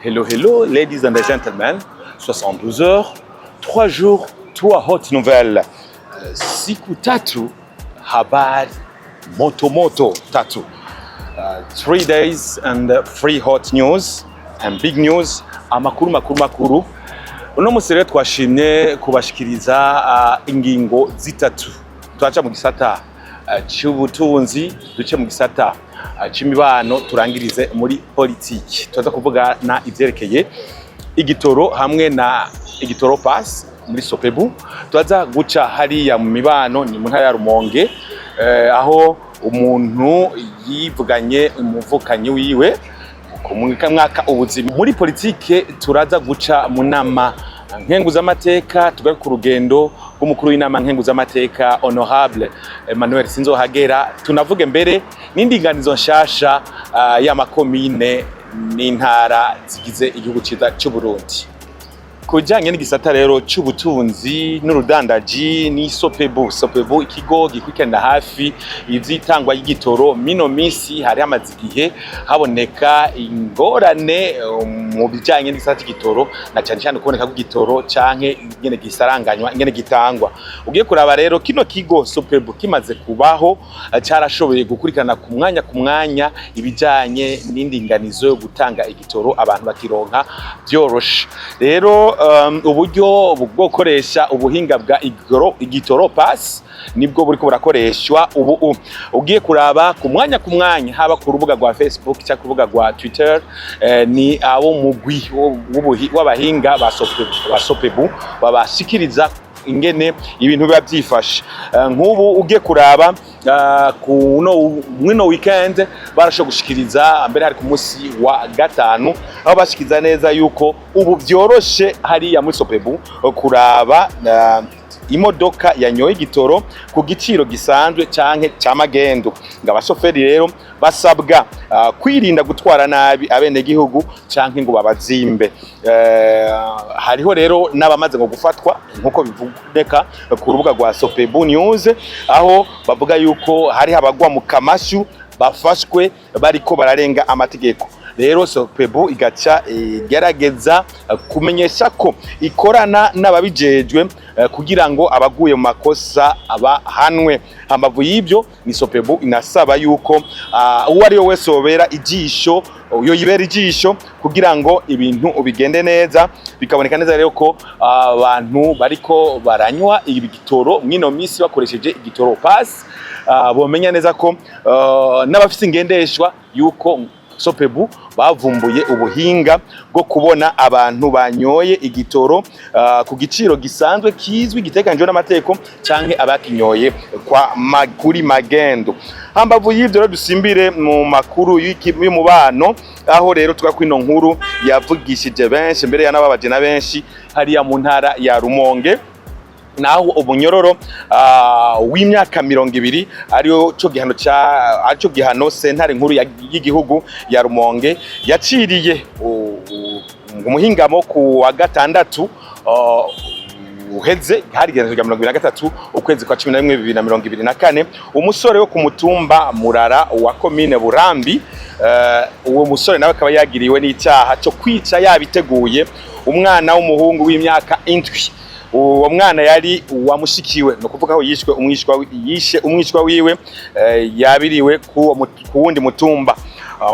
Hello, hello, ladies and gentlemen. 72 heures, 3 jours, 3 hot nouvelles. Siku tatu, habari moto tatu. 3 days and 3 hot news and big news. Amakuru. Uno musi rero twashimye kubashikiriza ingingo zitatu. Twaca mu gisata cy'ubutunzi, duce mu gisata c'imibano, turangirize muri politiki. Tuza kuvuga na ivyerekeye igitoro hamwe na igitoro pass muri Sopebu. Tuza guca hariya mu mibano ni mu ntara ya Rumonge, aho umuntu yivuganye umuvukanyi wiwe ku mwaka ubuzima. Muri politike turaza guca mu nama nkenguzamateka, tugaruka ku rugendo rw'umukuru w'inama nkenguzamateka Honorable Emmanuel Sinzohagera. Tunavuge mbere n'indinganizo nshasha y'amakomine n'intara zigize igihugu cy'u Burundi. Kujanye n'igisata rero c'ubutunzi n'urudandaji ni Sopebu ikigo gikurikirana hafi ivyitangwa y'igitoro. Mino misi hari hamaze igihe haboneka ingorane mu bijanye n'igisata c'igitoro, na cyane kuboneka kw'igitoro canke ingene gisaranganywa, ingene gitangwa. Ugiye kuraba rero kino kigo Sopebu kimaze kubaho, carashoboye gukurikirana ku mwanya ibijanye n'indinganizo yo gutanga igitoro, abantu bakironka byoroshe. Rero uburyo bwo gukoresha ubuhinga bwa igitoro pass nibwo buriko burakoreshwa ubu. Ugiye kuraba ku mwanya haba ku rubuga rwa Facebook cyangwa ku rubuga rwa Twitter, ni abo mugwi w'abahinga ba Sopebu babashikiriza ingene ibintu biba byifashe. Nk'ubu ugiye kuraba mwino weekend barasho gushikiriza, mbere hari ku munsi wa gatanu, aho bashikiriza neza yuko ubu byoroshe hariya muri Sopebu kuraba imodoka yanyoye igitoro ku giciro gisanzwe canke camagendo. Ngo abashoferi rero basabwa kwirinda gutwara nabi abene gihugu canke ngo babazimbe. Hariho rero n'abamaze ngo gufatwa nkuko bivugeka ku rubuga rwa Sopebu News, aho bavuga yuko hari abagwa mu kamashu bafashwe bariko bararenga amategeko. Rero Sopebu igaca gerageza kumenyesha ko ikorana n'ababijejwe kugira ngo abaguye mu makosa abahanwe. Hambavu y'ibyo ni Sopebu inasaba yuko uwo ari we wese yobera ijisho kugira ngo ibintu ubigende neza. Bikaboneka neza rero ko abantu bariko baranywa igitoro mwino misi bakoresheje igitoro pass, bomenya neza ko n'abafite ingendeshwa yuko Sopebu bavumbuye ubuhinga bwo kubona abantu banyoye igitoro ku giciro gisanzwe kizwi gitekanijwe n'amategeko canke abakinyoye kuri magendo. Hambavu y'ivyo rero dusimbire mu makuru y'umubano, aho rero twakwino nkuru yavugishije benshi, mbere yanababaje na benshi hariya mu ntara ya Rumonge, naho ubunyororo w'imyaka 20 arico gihano sentare nkuru y'igihugu ya Rumonge yaciriye umuhingamo ku wa gatandatu uheze, hari igenekerezo rya 23 ukwezi kwa 11 2024, umusore wo ku mutumba Murara wa komine Burambi. Uwo musore nawe akaba yagiriwe n'icyaha cyo kwica yabiteguye umwana w'umuhungu w'imyaka 7. Uwo mwana yari wamushikiwe, no kuvuga aho yishe umwishwa wiwe yabiriwe ku wundi mutumba.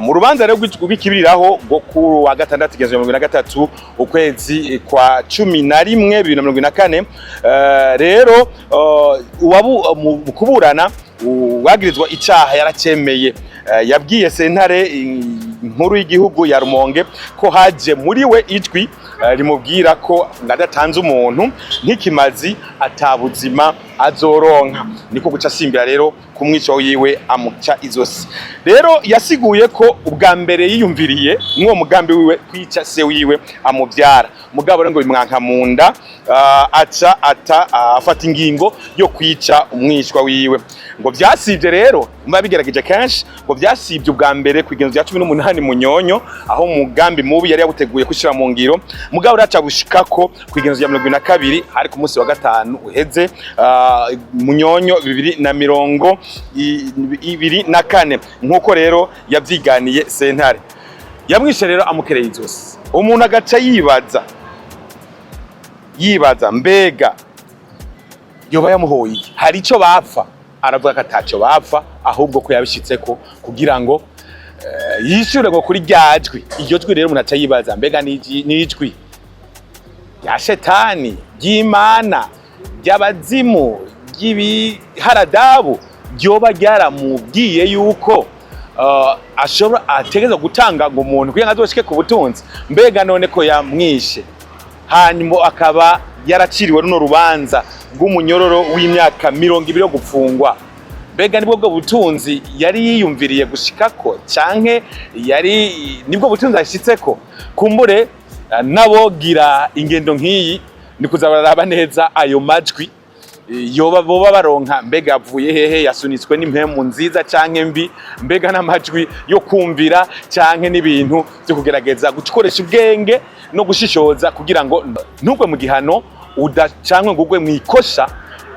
Mu rubanza rero rw'ikibiriraho rwo ku wa gatandatu igeze 2023 ukwezi kwa 11 2024, rero mu kuburana wagirizwa icyaha yaracemeye. Yabwiye sentare nkuru y'igihugu ya Rumonge ko haje muri we ijwi rimubwira ko ngadatanze umuntu nk'ikimazi atabuzima azoronka. Niko guca simbira rero kumwica wiwe amuca izosi. Rero yasiguye ko ubwa mbere yiyumviriye n'uwo mugambi wiwe kwica se wiwe amubyara, mugabo rero ngo bimwanka munda, aca afata ingingo yo kwica umwishwa wiwe. Ngo byasivye rero mbabigerageje kenshi, ngo byasivye ubwa mbere kwigenzo ya 18 Munyonyo, aho umugambi mubi yari yabuteguye kushira mu ngiro, mugabo raca bushikako kwigenzo ya 22 hari ku munsi wa gatanu uheze Munyonyo 2024 nkuko rero yavyiganiye sentare. yamwishe rero amukereye izosi. Umuntu agaca yibaza mbega yoba yamuhoye iki? Hari ico bapfa? Aravuga ko ataco bapfa, ahubwo ko yabishitseko kugira ngo yishure ngo kuri ryajwi. Iryo jwi rero umuntu aca yibaza mbega n'ijwi rya shetani, ry'Imana, ry'abazimu, ry'ibiharadabu, ryoba ryaramubwiye yuko ategeza gutanga ngo umuntu kugira ngo azoshike ku butunzi. Mbega none ko yamwishe hanyuma akaba yaraciriwe runo rubanza rw'umunyororo w'imyaka 20 yo gupfungwa, mbega nibwo bwo butunzi yari yiyumviriye gushikako canke nibwo butunzi ashitseko? Kumbure nabogira ingendo nk'iyi ni kuzabaraba neza ayo majwi boba baronka, mbega avuye hehe, yasunitswe n'impemu nziza canke mbi, mbega n'amajwi yo kumvira canke n'ibintu byo kugerageza gukoresha ubwenge no gushishoza kugira ngo ntugwe mu gihano udacankwe ngugwe mwikosha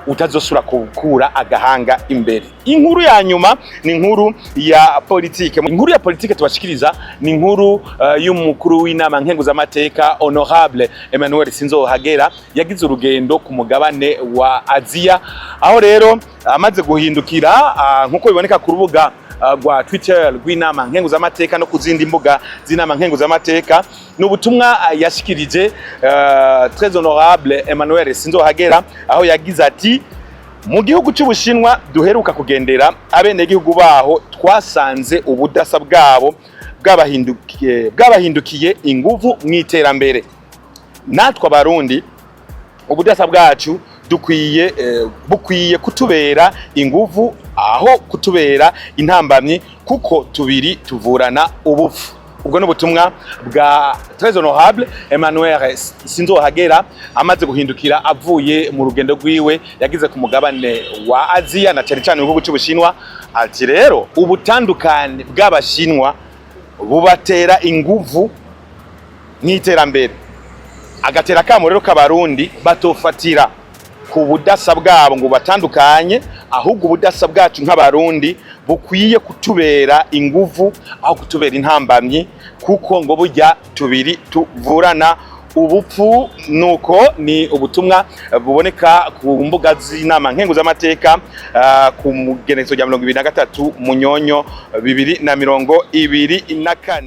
utazosura kukura agahanga imbere. Inkuru ya nyuma ni inkuru ya politike. Inkuru ya politike tubashikiriza ni inkuru y'umukuru w'inama nkenguzamateka Honorable Emmanuel Sinzohagera yagize urugendo ku mugabane wa Aziya, aho rero amaze guhindukira nkuko biboneka ku rubuga rwa Twitter rw'inama nkenguzamateka no kuzindi mbuga z'inama nkenguzamateka. N'ubutumwa yashikirije très honorable Emmanuel Sinzohagera, aho yagize ati mu gihugu cy'Ubushinwa duheruka kugendera abene gihugu baho twasanze ubudasa bwabo bwabahindukiye inguvu mw'iterambere. Natwe abarundi ubudasa bwacu bukwiye kutubera inguvu aho kutubera intambamyi, kuko tubiri tuvurana ubupfu. Ubwo n'ubutumwa bwa très honorable Emmanuel Sinzohagera amaze guhindukira avuye mu rugendo rwiwe yagize ku mugabane wa Aziya na cyane cyane mu gihugu cy'Ubushinwa. Ati rero ubutandukane bw'Abashinwa bubatera inguvu n'iterambere, agatera kamo rero k'abarundi batofatira ku budasa bwabo ngo batandukanye, ahubwo ubudasa bwacu nk'abarundi bukwiye kutubera inguvu aho kutubera intambamyi, kuko ngo burya tubiri tuvurana ubupfu. Nuko ni ubutumwa buboneka ku mbuga z'inama nkenguzamateka ku mugenekerezo rya 23 Munyonyo 2024.